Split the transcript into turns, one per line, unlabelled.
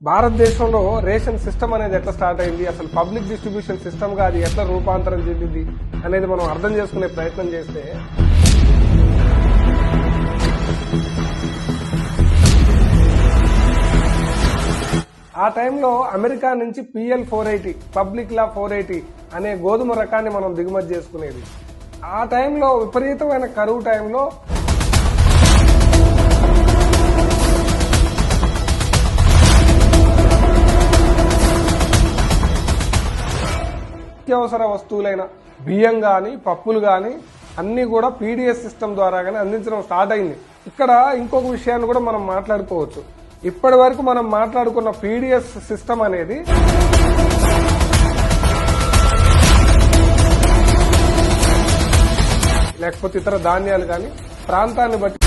భారతదేశంలో ration system అనేది ఎట్లా స్టార్ట్ అయింది, అసలు పబ్లిక్ డిస్ట్రిబ్యూషన్ సిస్టమ్ గా అది ఎట్లా రూపాంతరం చెందింది అనేది మనం అర్థం చేసుకునే ప్రయత్నం చేస్తే ఆ టైంలో అమెరికా నుంచి PL 480 పబ్లిక్ లా 480 అనే గోధుమ రకాన్ని మనం దిగుమతి చేసుకునేది. ఆ టైంలో విపరీతమైన కరువు టైంలో నిత్యావసర వస్తువులైన బియ్యం గాని పప్పులు గాని అన్ని కూడా PDS సిస్టమ్ ద్వారా గానీ అందించడం స్టార్ట్ అయింది. ఇక్కడ ఇంకొక విషయాన్ని కూడా మనం మాట్లాడుకోవచ్చు. ఇప్పటి వరకు మనం మాట్లాడుకున్న PDS సిస్టమ్ అనేది లేకపోతే ఇతర ధాన్యాలు కానీ ప్రాంతాన్ని బట్టి